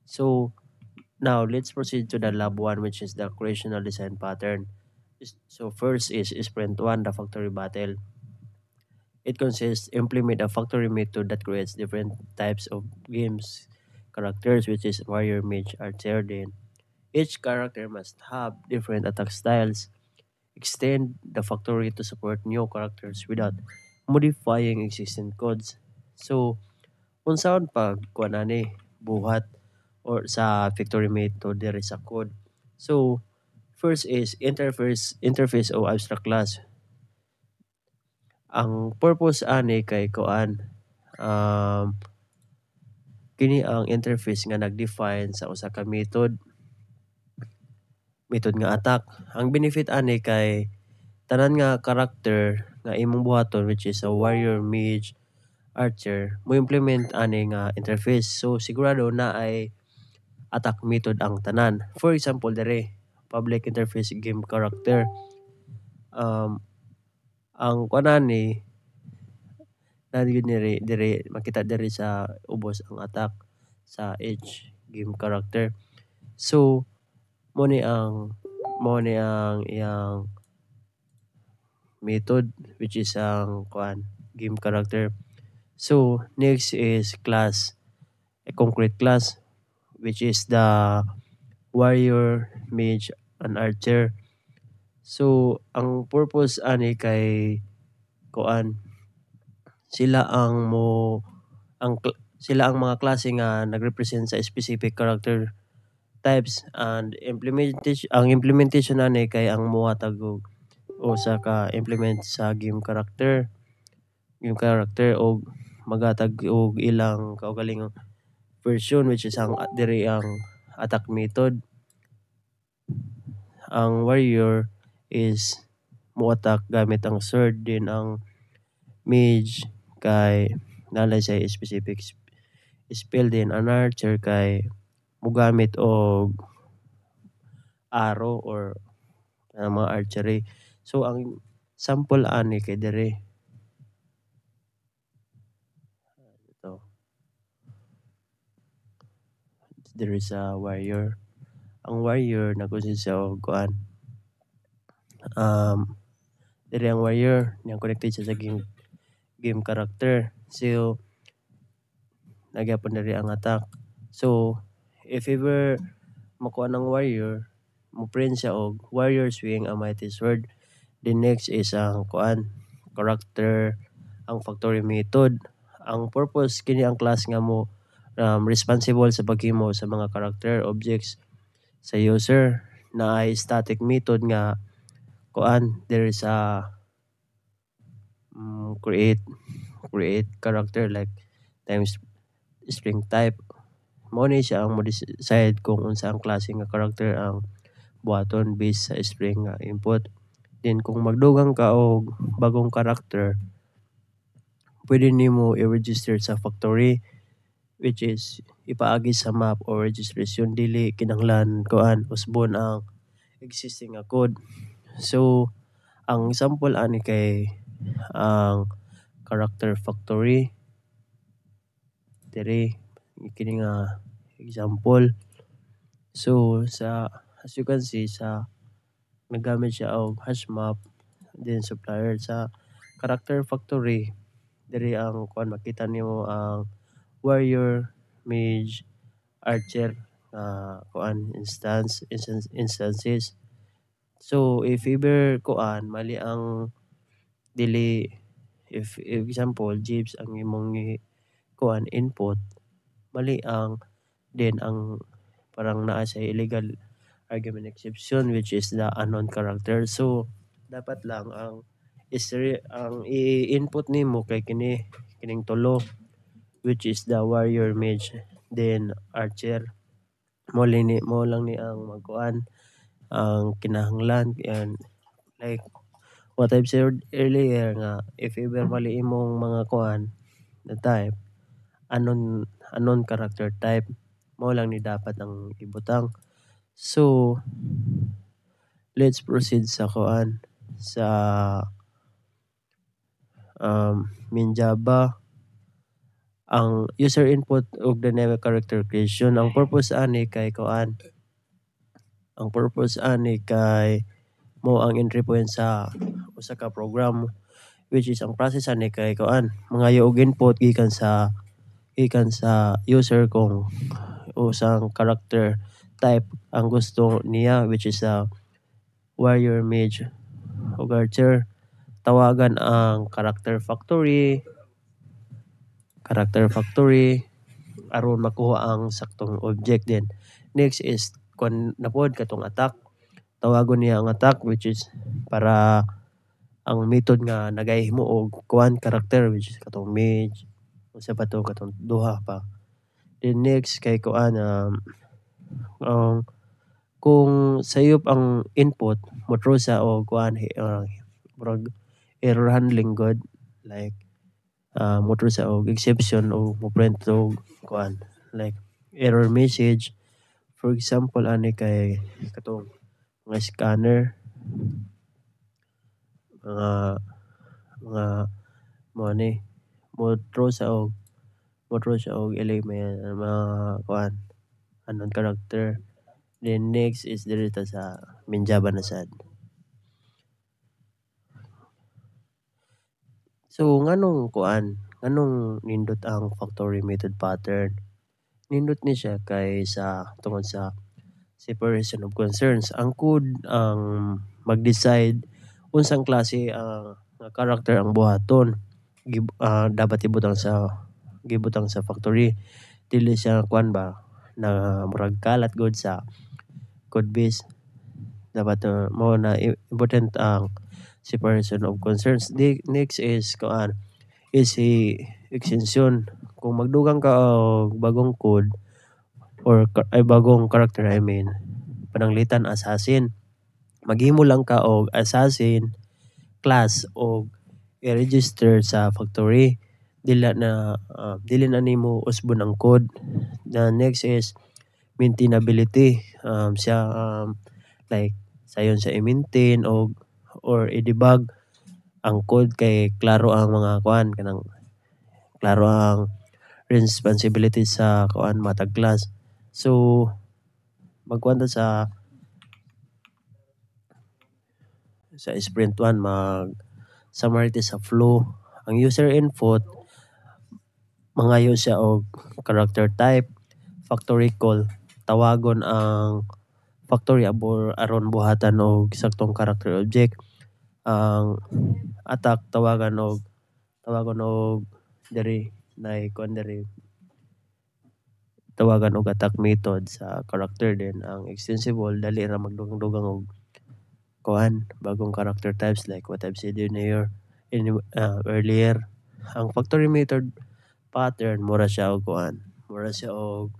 So now let's proceed to the lab one, which is the creational design pattern. So first is sprint one, the factory battle. It consists implement a factory method that creates different types of games characters, which is warrior, mage, archer. Then each character must have different attack styles. Extend the factory to support new characters without modifying existing codes. So unsaon pag kuan ani buhat or sa factory method there is a code. So first is interface o abstract class. Ang purpose ani kay kuan um kini ang interface nga nag-define sa usa ka method nga attack. Ang benefit ani kay tanan nga character nga imong buhaton, which is a warrior, mage, archer, mo implement ani nga interface. So sigurado na ay attack method ang tanan. For example dere public interface game character, um ang kuan ni dire makita diri sa ubos ang attack sa each game character. So mo ni ang iyang method, which is ang kuan game character. So next is class, a concrete class, which is the warrior, mage, and archer. So ang purpose ani kay kuan sila ang mo sila ang mga klase nga nagrepresent sa specific character types, and implementation ani kay ang mohatag og usa ka implement sa game character og magatag og ilang kaugalingong version, which is ang diri ang attack method. Ang warrior is mo-attack gamit ang sword, din ang mage kay nalay sa specific spell, din ang archer kay mogamit og arrow or mga archery. So ang sample ani kay diri ito, there is a warrior. Ang warrior nag-consist siya og kuan diri ang warrior niyang connected siya sa game character. So nagyapon diri ang attack. So if ever makuha ng warrior, mo print siya og warrior swing a mighty sword. The next is ang kuan character, ang factory method. Ang purpose kini ang class nga mo responsible sa paghimo sa mga character objects sa user, na ay static method nga kuan there is a create character like times string type. Mao ni siya ang mo-decide kung unsa ang klase nga character ang buhaton based sa string nga input. Then kung magdugang ka og bagong character, pwede nimo i-register sa factory, which is ipaagi sa map or registration, dili kinahanglan kuan usbon ang existing nga code. So ang sample ani kay ang character factory diri kini nga example. So sa as you can see sa nagamit siya og hash map, then supplier sa character factory. Diri ang kuan makita nimo ang warrior, mage, archer kuan instances. So if ever kuan mali ang dili, if example Jeeves ang imong kuan input, mali ang then ang parang naa sa illegal argument exception, which is the unknown character. So dapat lang ang ang i-input nimo kay kining tulo, which is the warrior, mage, then archer. Mo lang ni ang magkuan ang kinahanglan. And like what I've said earlier nga if ever mali imong mga kuan na type, unknown character type, mo lang ni dapat ang ibutang. So let's proceed sa kuan sa um, Minjaba. Ang user input ug dynamic character creation, ang purpose ani kay kuan, ang purpose ani kay mo ang entry point sa usa ka program, which is ang process ani kay kuan mangayo og input gikan sa user kung usang character type ang gusto niya, which is warrior, mage ug archer. Tawagan ang character factory aron makuha ang saktong object din. Next is kun napod katong attack, tawagon niya ang attack, which is para ang method nga nagahimo og kuan character, which is katong mage usa pa to katong duha pa. Then next kay kuan um, kung sayop ang input mo through sa o kuan murag error handling god, like mo through sa og exception o mo print og kuan like error message. For example ani kay katong mga scanner, mga mga mo ni mo throw sa og element mga kuan unknown character. Then next is diri ta sa Minjaba na sad. So nganong nindot ang factory method pattern? Nindot ni siya kay sa tungod sa separation of concerns. Ang code ang mag-decide unsang klase nga character ang buhaton. Dapat gibutang sa factory. Dili siya kuan ba na murag kalat gud sa code base. Dapat mao na important ang separation of concerns. Next is kuan is extension. Kung magdugang ka og bagong code ay bagong character, I mean pananglitan assassin, maghimo lang ka og assassin class og i-register sa factory. Dili na nimo usbon ang code. The next is maintainability. Siya like sayon sa i-maintain or i-debug ang code kay klaro ang mga kuan kanang klaro ang responsibility sa kuan matag class. So magkuan ta sa sprint 1 mag summary sa flow. Ang user input mangayo siya og character type, factory call tawagon ang factory aron buhatan og saktong character object. Ang attack tawagon og diri kuan diri tawagan og attack method sa character. Din ang extensible dali ra magdugang-dugang og kuan bagong character types like what I've said earlier. Ang factory method pattern mura siya og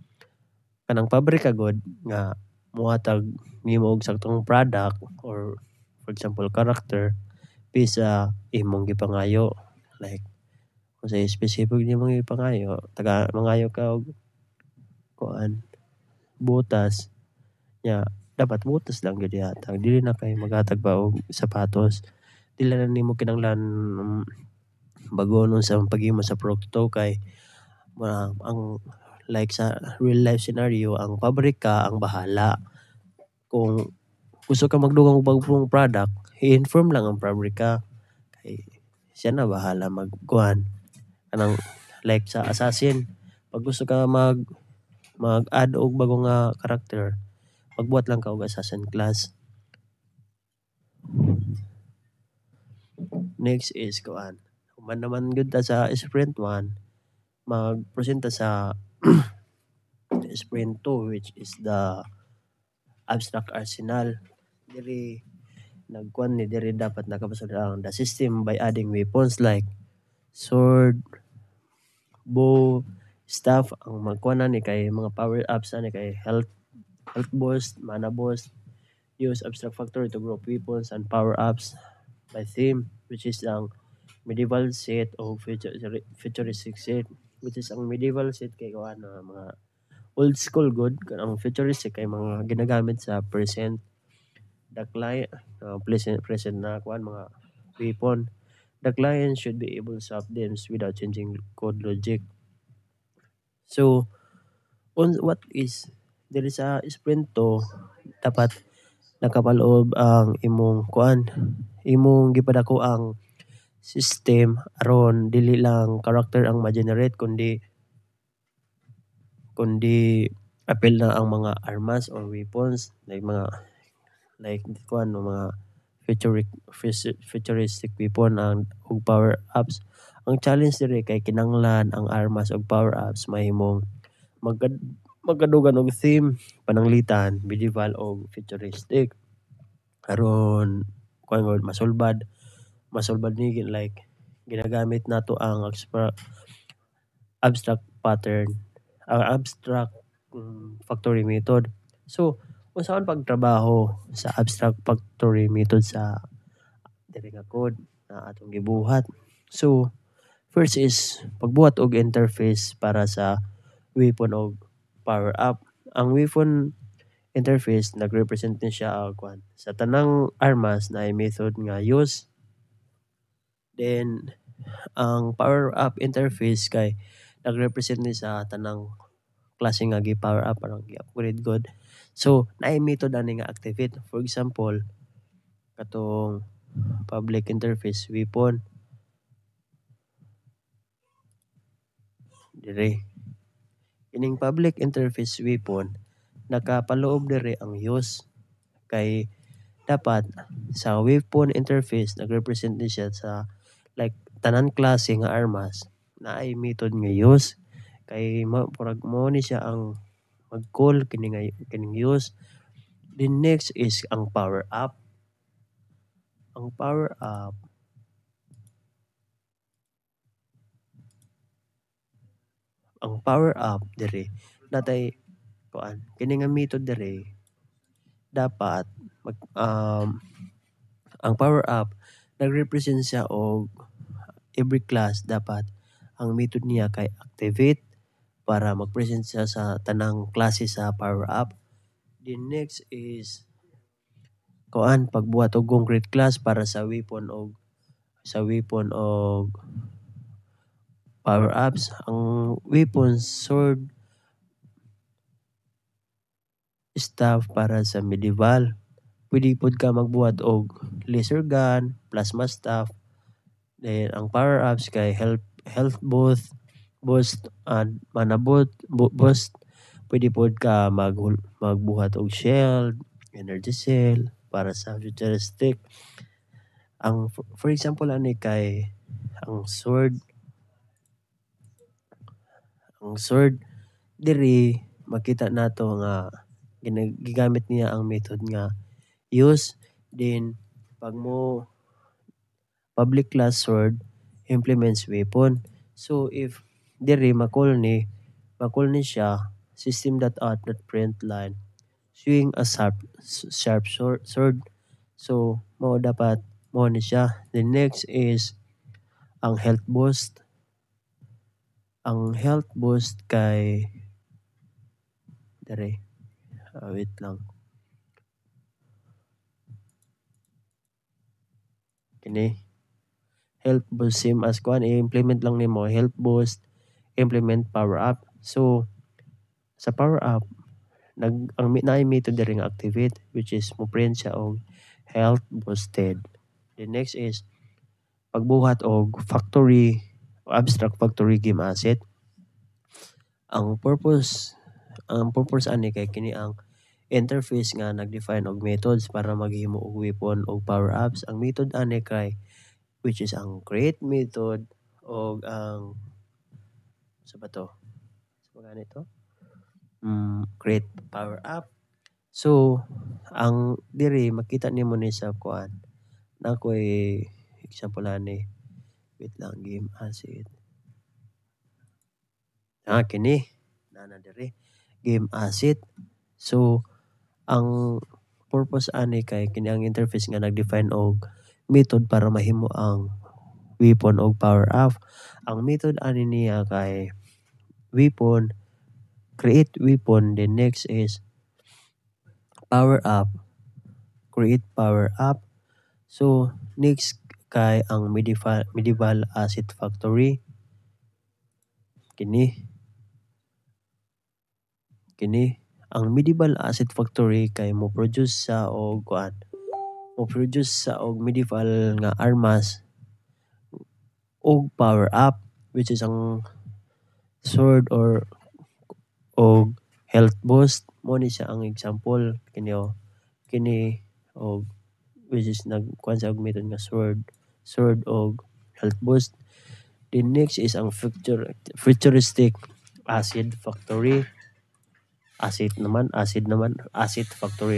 kanang pabrika god nga muhatag nimo og saktong product or for example character bisa imong gipangayo. Like kung sa specific nimong ipangayo mangayo ka og kuan butas nya dapat butas lang gyud ihatag, dili na kay maghatag pa og sapatos. Dili na nimo kinahanglan bagonon sa paghimo sa produkto kay ang like sa real life scenario ang pabrika ang bahala. Kung gusto ka magdugang og bagong product, i-inform lang ang pabrika kay siya na bahala magkuan kanang like sa assassin. Pag gusto ka mag-add og bagong character, magbuhat lang ka og assassin class. Next is kuan. Human naman gud ta sa sprint 1, mag-proceed ta sa sprint 2, which is the abstract arsenal. Diri diri dapat nakapasod ang the system by adding weapons like sword, bow, staff. Ang magkuan ni kay mga power ups ni kay health boost, mana boost. Use abstract factory to group weapons and power ups by theme, which is ang medieval set o futuristic set, which is ang medieval set kay kuan mga old school good. Ang futuristic kay mga ginagamit sa present. The client present na kuan mga weapon. The client should be able to solve them without changing code logic. So what is there is a sprint to dapat nakapaloob ang imong kuan, imong gipadako ang system aron dili lang character ang ma-generate kundi apil na ang mga armas or weapons like kuan no mga futuristic weapon ug power ups. Ang challenge diri kay kinahanglan ang armas ug power ups mahimong magkad magkadugan og theme, pananglitan, medieval o futuristic aron kuan gud masulbad ni like ginagamit nato ang abstract pattern, abstract factory method. So unsa man pagtrabaho sa abstract factory method sa diri nga code na atong gibuhat. So first is pagbuhat og interface para sa weapon og power up. Ang weapon interface nagrepresent ni siya kuan sa tanang armas na method nga use. Then ang power up interface kay nagrepresent ni sa tanang klase nga gi-power up aron gi-upgrade god. So naay method ani nga activate. For example, katong public interface weapon dire. Ining public interface weapon nakapaloob dire ang use kay dapat sa weapon interface nagrepresent ni siya sa like tanan klase nga armas naay method nga use kay murag mo ni siya ang mag-call kining use. Then next is ang power up. Ang power up dire natay kuan kini nga method dire dapat ang power up nagrepresent siya og every class dapat ang method niya kay activate para mag-present siya sa tanang klase sa power up. The next is kuan pagbuhat og concrete class para sa weapon og power ups. Ang weapon sword staff para sa medieval. Pwede pod ka magbuhat og laser gun, plasma staff. Then ang power ups kay health boost and mana boost. Pwede pod ka magbuhat og shield, energy cell para sa futuristic. Ang for example ani kay ang sword diri makita nato nga gigamit niya ang method nga use. Then pag mo public class sword implements weapon. So if diri makul ni siya system.out.print line swing a sharp sword. So mao dapat mo ni siya. The next is ang health boost. Ang health boost kay dere wait lang. Kini health boost same as kuan i-implement lang nimo health boost, implement power up. So sa power up ang naay method diri nga activate which is mo print siya og health boosted. The next is pagbuhat og abstract factory game asset. Ang purpose ani kay kini ang interface nga nag-define og methods para maghimo og weapon og power ups. Ang method ani kay which is ang create method og ang sa ba to? Sa ganito? Create power up. So ang diri makita nimo ni sa kuan. Nakoy example ani. Wait lang game asset. Kini nana diri game asset. So ang purpose ani kay kini ang interface nga nag-define og method para mahimo ang weapon og power up. Ang method ani niya kay weapon, create weapon, then next is power up, create power up. So next kay ang medieval asset factory kini kini ang medieval asset factory kay mo-produce sa og kuan, mo-produce sa og medieval nga armas og power up, which is ang sword og health boost. Mo ni siya ang example kini kini og which is nagkuan sa og method nga sword og health boost. The next is ang futuristic acid factory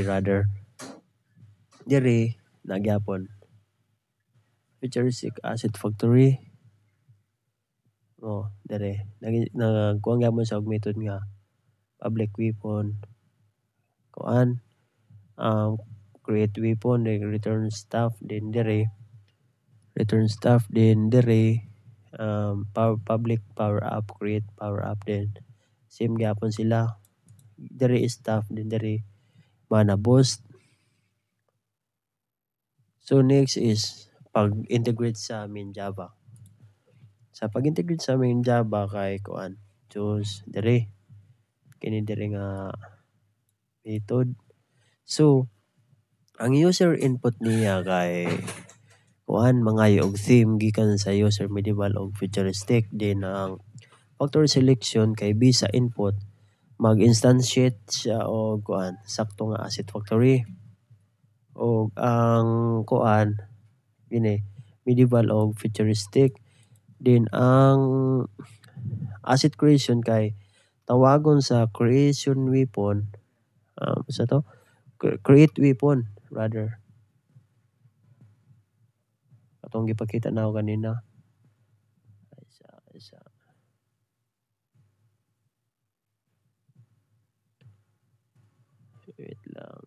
rather. Diri nagyapon futuristic acid factory. Dere nagkuha gyapon sa og method nga public weapon, kuan, create weapon, then return staff, then dere public power up, create power up, then same gyapon sila. Dere is staff, then dere mana boost. So next is pag-integrate sa main Java. Sa pag-integrate sa main Java kay kuan, choose dere kini dere nga method. So ang user input niya kay kuan mangayo og theme gikan sa user medieval og futuristic, then ang factory selection kay based sa input mag-instantiate siya og kuan sakto nga asset factory. Og ang kuan kini medieval og futuristic, then ang asset creation kay tawagon sa creation weapon, sa to create weapon rather, atong gipakita na ako kanina. Isa wait lang,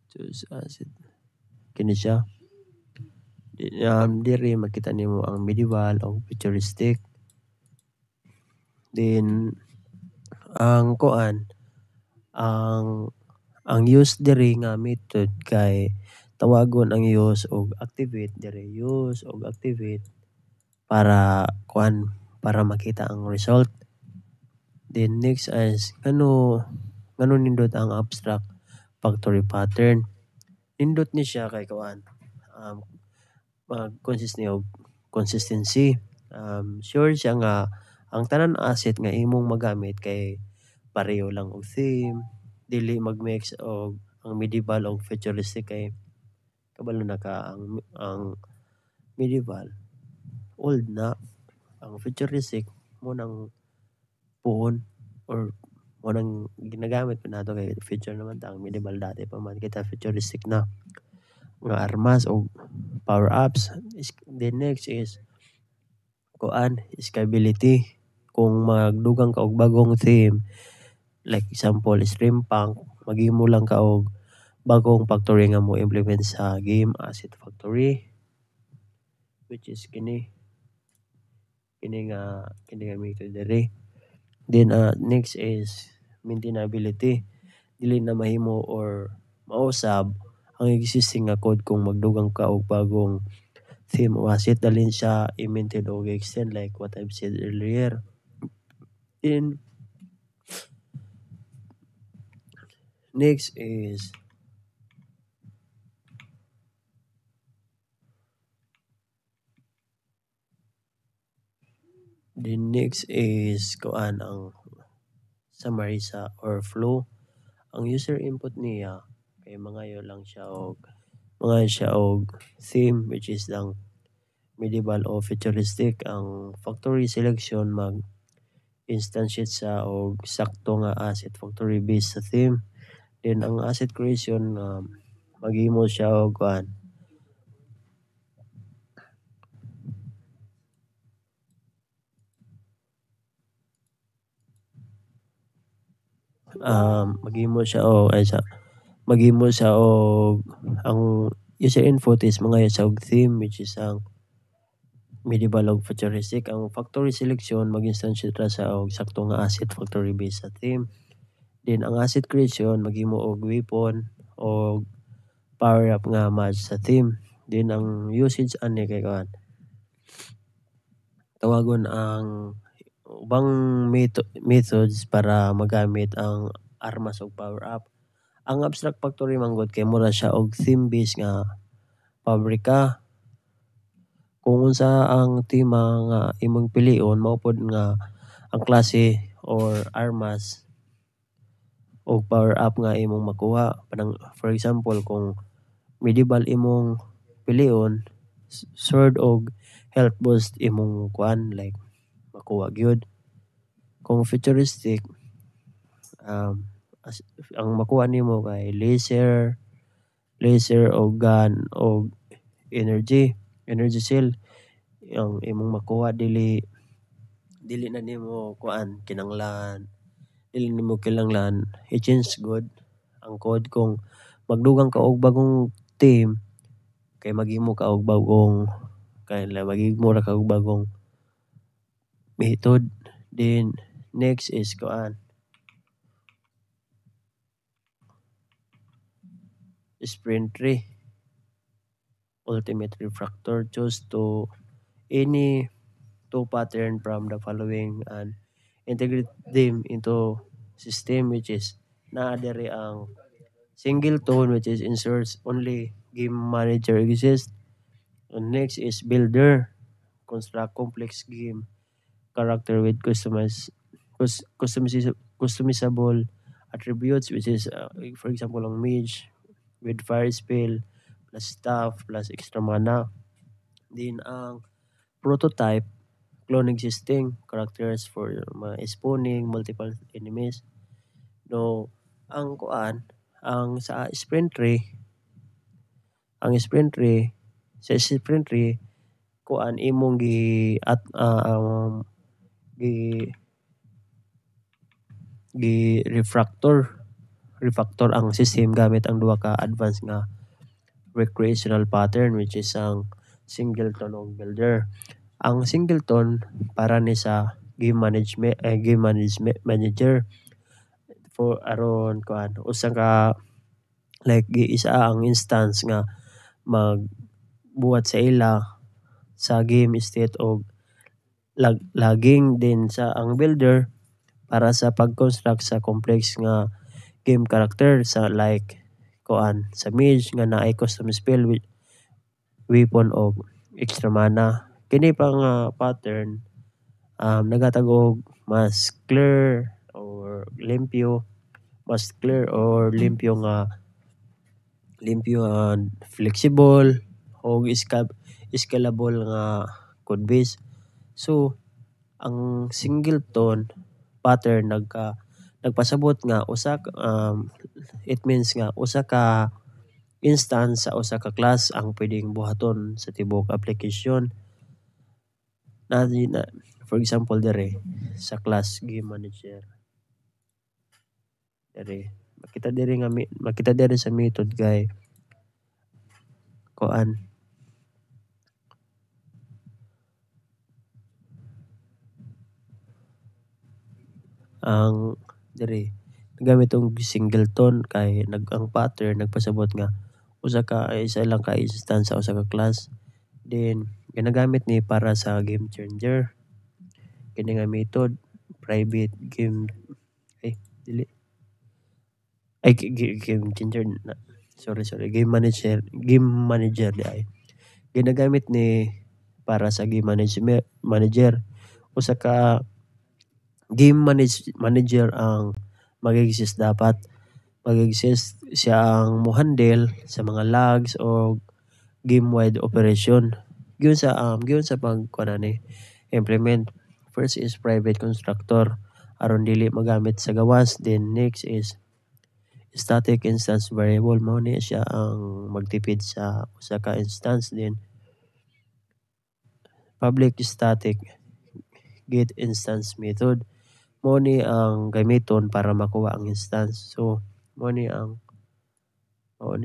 choose asset kini siya. Diri makita nimo ang medieval o futuristic, then ang kuan ang use diri nga method kay tawagon ang use og activate diri, use og activate para kuan, para makita ang result. Then next is ngano nindot ang abstract factory pattern. Nindot ni siya kay kuan mag-consist ni og consistency. Sure siya nga ang tanan asset nga imong magamit kay pareho lang og theme, dili mag-mix og ang medieval og futuristic kay kabalo na ka ang medieval old na, ang futuristic mo nang puhon or mo nang ginagamit pa nato kay future naman ta, ang medieval dati pa man kita futuristic na nga armas o power ups. The next is kuan scalability. Kung magdugang ka og bagong theme like example steampunk, maghimo lang ka og bagong factory nga mo implement sa game asset factory, which is kini nga method diri. Then next is maintainability. Dili na mahimo or mausab ang existing nga code kung magdugang ka og bagong theme o asset, dalin siya i-maintain o extend like what I've said earlier. Then next is kuan ang summary sa or flow. Ang user input niya kay mangayo siya og theme, which is ang medieval o futuristic. Ang factory selection mag instantiate sa og sakto nga asset factory based sa theme. Then ang asset creation maghimo siya og kuan maghimo siya og ang user input is mangayo siya og theme, which is ang medieval og futuristic. Ang factory selection mag-instantiate ra sa og sakto nga asset factory based sa theme. Then ang asset creation maghimo og weapon og power up nga match sa theme. Then ang usage ani kay kuan tawagon ang ubang methods para magamit ang armas o power-up. Ang abstract factory manggod kay mura siya og theme based nga pabrika. Kung unsa ang tema nga imong pilion mao pod nga ang klase or armas o power-up nga imong makuha. For example, kung medieval imong pilion, sword og health boost imong kuan like makuha gyud. Kung futuristic, um, ang makuha nimo kay laser o gun o energy cell. Ang imong makuha dili na nimo kuan kinanglan dili nimo kinanglan i-change good ang code kung magdugang ka og bagong team kay maghimo ka og bagong maghimo ra ka og bagong method. Then next is kuan sprint tree, ultimate refractor. Choose to any two pattern from the following and integrate them into system, which is naa diri ang single tone, which is ensures only game manager exists. And next is builder, construct complex game character with customizable attributes, which is for example ang mage with fire spell plus staff plus extra mana. Then ang prototype, clone existing characters for spawning multiple enemies. No, ang kuan, ang sa sprint tree, sa sprint tree kuan imong gi refactor ang system gamit ang duha ka advanced nga recreational pattern, which is ang singleton o builder. Ang singleton para ni sa game management manager for aron kuan usa ka like isa ang instance nga magbuhat sa ila sa game state og laging din sa ang builder para sa pag-construct sa complex nga game character sa like kuan sa mage nga naay custom spell with weapon og extra mana. Kini pa nga pattern naghatag og mas clear or limpyo nga and flexible og scalable nga code base. So ang singleton pattern nagpasabot nga it means nga usa ka instance sa usa ka class ang pwedeng buhaton sa tibok application. For example dire sa class game manager. Makita dire sa method kay kuan ang dire gamit og singleton kay ang pattern nagpasabot nga isa lang ka instance sa usa ka class. Then ginagamit ni para sa game changer. Kini nga method private game game changer na. Sorry, game manager di ay. Ginagamit ni para sa game manager. Usa ka game manager ang mag-exist dapat. Mag-exist siya ang mo-handle sa mga lags o game-wide operation. Giyon sa pagkuan ni implement. First is private constructor aron dili magamit sa gawas. Then next is static instance variable, mao ni siya ang magtipid sa usa ka instance. Then public static get instance method, mao ni ang gamiton para makuha ang instance. So mao ni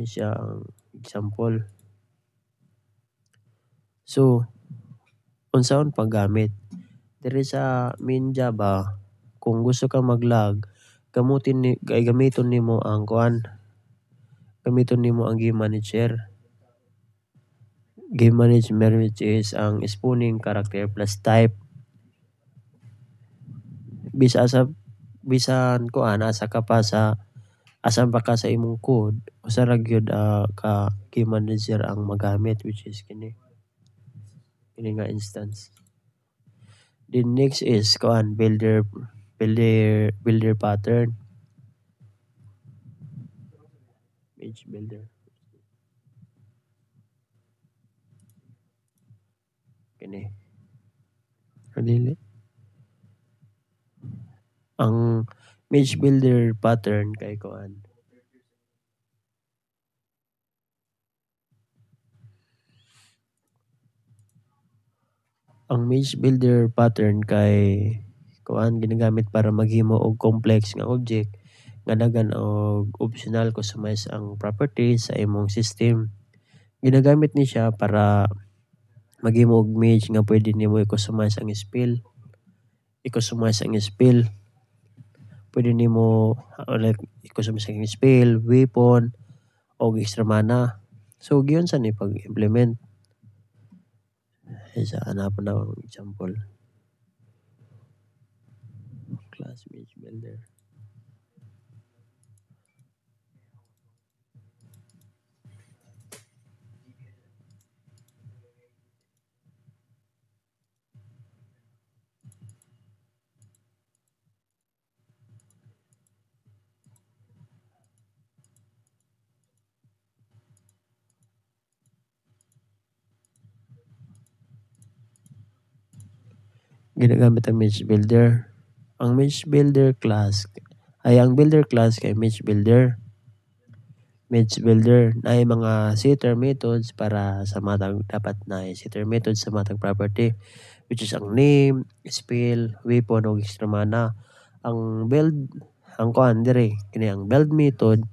siya ang example. So unsaon paggamit diri sa main Java, kung gusto kang mag-log gamiton nimo ang game management, which is ang spawning character plus type. bisan kuan asa ka pa sa asa pa ka sa imong code usa ra gyud ka key manager ang magamit which is kini nga instance. The next is kuan builder pattern. Page builder. Kini. Kadili. Ang page builder pattern kay kuan. Ang page builder pattern kay kuan ginagamit para maghimo og complex nga object nga daghan og optional customize ang properties sa imong system. Ginagamit ni siya para maghimo og image nga pwede nimo i-customize ang spell. Pwede nimo like i-customize ang spell, weapon og extra mana. So giyon sa ni pag-implement. Isa hanapon na ang example. Class page builder. Ginagamit ang image builder. Ang image builder class ang builder class kay image builder. Image builder na ay mga setter methods para sa matag dapat na setter methods sa matag property which is ang name, spell, weapon o extra mana. Ang build ang kuan dire kini ang build method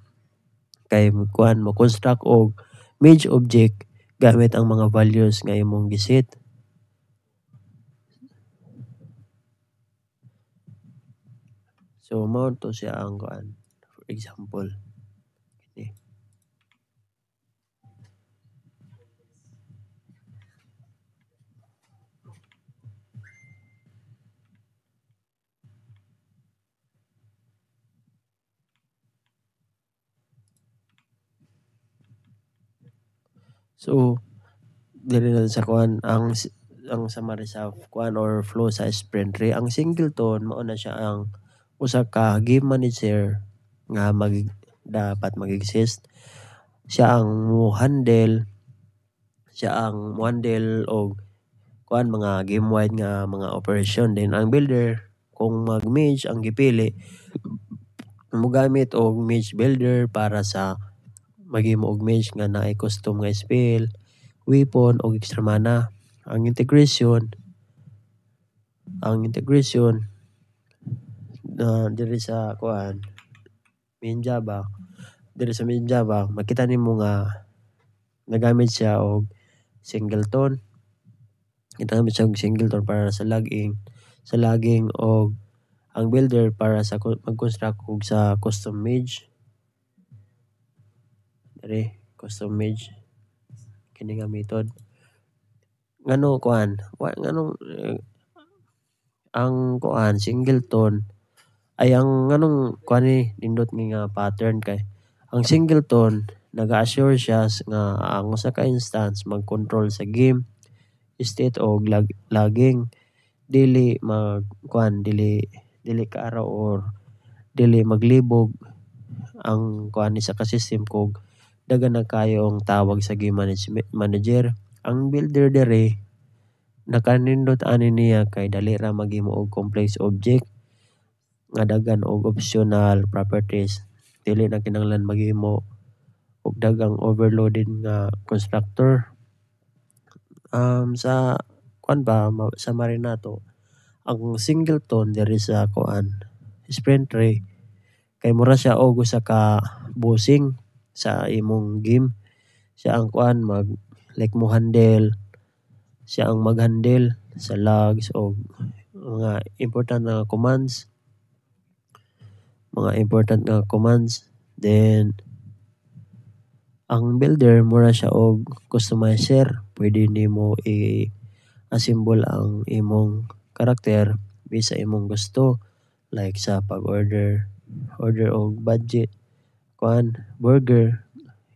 kay kuan mo construct og image object gamit ang mga values nga imong giset. So mao to siya ang kuan for example. Okay. So dili na sa kuan ang summary sa kuan or flow sa sprint tree. Ang singleton mao na siya ang usa ka game manager nga dapat mag-exist. Siya ang mo-handle og kuan mga game wide nga mga operation. Then ang builder kung mag-mage ang gipili mogamit og mage builder para sa maghimo og mage nga naay custom nga spell, weapon og extra mana. Ang integration diri sa kuan main Java, makita nimo nga nagamit siya og singleton. Ginagamit siya og singleton para sa logging og ang builder para sa mag-construct og sa custom mage. Diri custom mage kini nga method. Ngano kuan? Ang kuan singleton ay ang nganong kuan ni nindot nga pattern kay ang singleton naga-assure siya nga ang usa ka instance mag-control sa game, state og logging. Dili kaaraw or dili maglibog ang kuan ni sa ka-system kog daghan na kayo ang tawag sa game manager. Ang builder diri nakanindot ani niya kay dali ra maghimo og complex object nga daghan og optional properties. Dili na kinahanglan maghimo og daghang overloaded nga constructor. Sa kuan ba sa marinato ang singleton diri sa kuan sprint tree kay mura siya og usa ka bossing sa imong game. Siya ang kuan siya ang mag-handle sa logs o mga important nga commands. Then ang builder mura siya og customizer. Pwede nimo i-assemble ang imong karakter bisa imong gusto. like sa order og budget burger,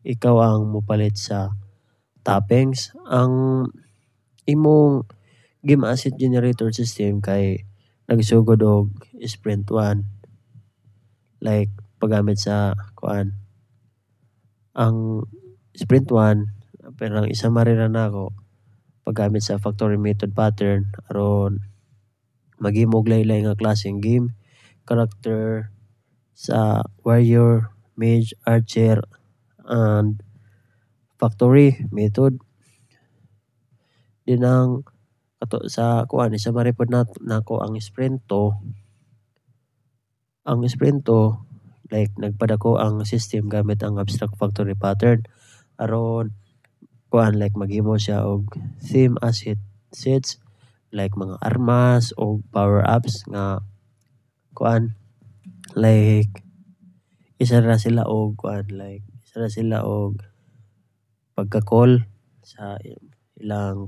ikaw ang mopalit sa toppings. Ang imong game asset generator system kay nagsugod og sprint 1, like paggamit sa ang sprint 1 pero ang isa marira nako paggamit sa factory method pattern aron maghimo og lain-lain nga klaseng game character sa warrior, mage, archer, and factory method. Din ang kato sa isa maripod nako ang sprint 2. Ang sprint 2 like nagpadako ang system gamit ang abstract factory pattern aron like maghimo siya og theme asset sets like mga armas o power ups nga like isa ra sila og isa ra sila og pagka-call sa ilang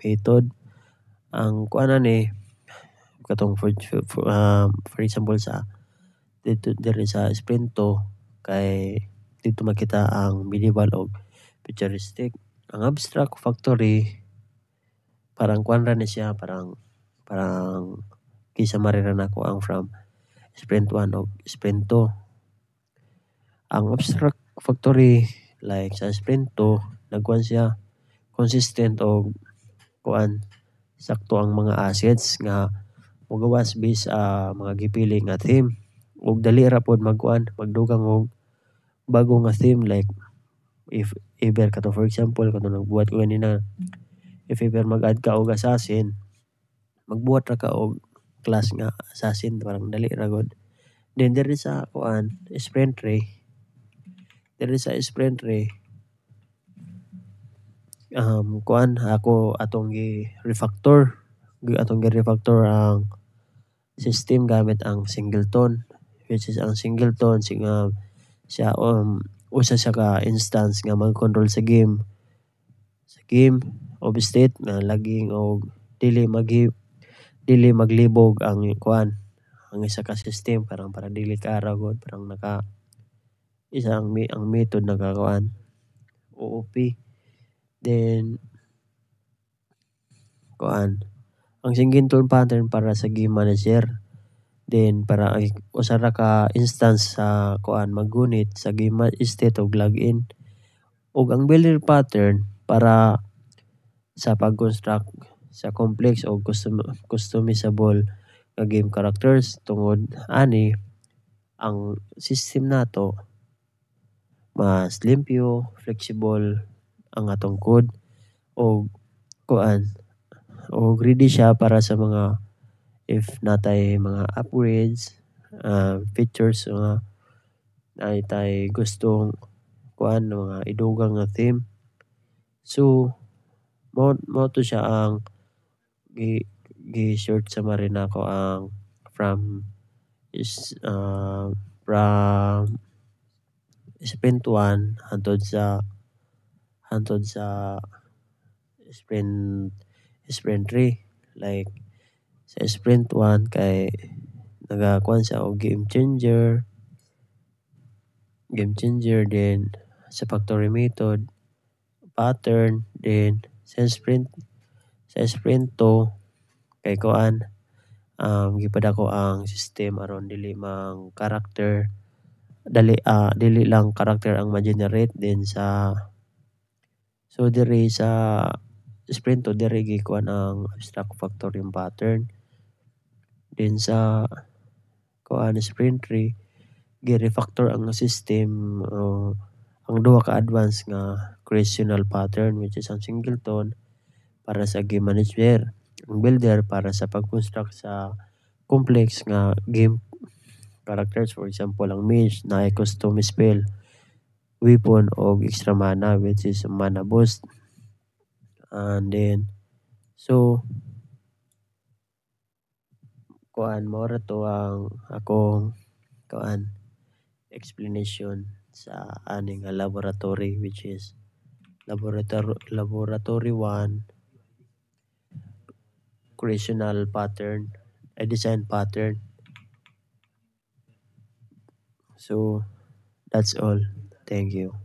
method. Ang ani katong for example sa dito diri sa sprint 2 kay dito makita ang medieval og futuristic. Ang abstract factory parang ra ni siya parang kisa marira nako ang from sprint 1 o sprint 2. Ang abstract factory like sa sprint 2 siya consistent og sakto ang mga assets nga mogawas based mga gipili nga theme ug dali ra pod magdugang og bago nga theme like if ever kato for example kato nagbuhat ko ganina if ever mag-add ka og assassin magbuhat ra ka og class nga assassin parang dali ra gud. Then diri sa sprint 3 ako atong gi-refactor ang system gamit ang singleton which is ang singleton siya usa siya ka instance nga mag-control sa game of state na laging og dili maglibog ang ang isa ka system parang para dili ka gud parang ang method naka OOP. Then ang singleton pattern para sa game manager. Then para usa ra ka instance sa maggunit sa game state og login. Ug ang builder pattern para sa pag-construct sa complex o customizable nga game characters tungod ani ang system nato mas limpyo, flexible ang atong code o ready siya para sa mga if natay mga upgrades features nga ay tay gustong mga idugang nga theme. So mo to siya ang short summary nako ang from sprint 1 hantod sa sprint 3 like sa sprint 1 kay siya og game changer din sa factory method pattern din sa sprint 2 kay gipadako ang system aron dili lang character ang ma-generate din sa diri sa sprint 2 diri ang abstract factory pattern. Din sa sprint 3 gi-refactor ang system ang duha ka advance nga creational pattern which is ang singleton para sa game manager, ang builder para sa pag-construct sa complex nga game characters. For example, ang mage na ay custom spell, weapon o extra mana which is mana boost. And then mora to ang akong explanation sa aning laboratory which is laboratory 1 creational pattern design pattern So that's all. Thank you.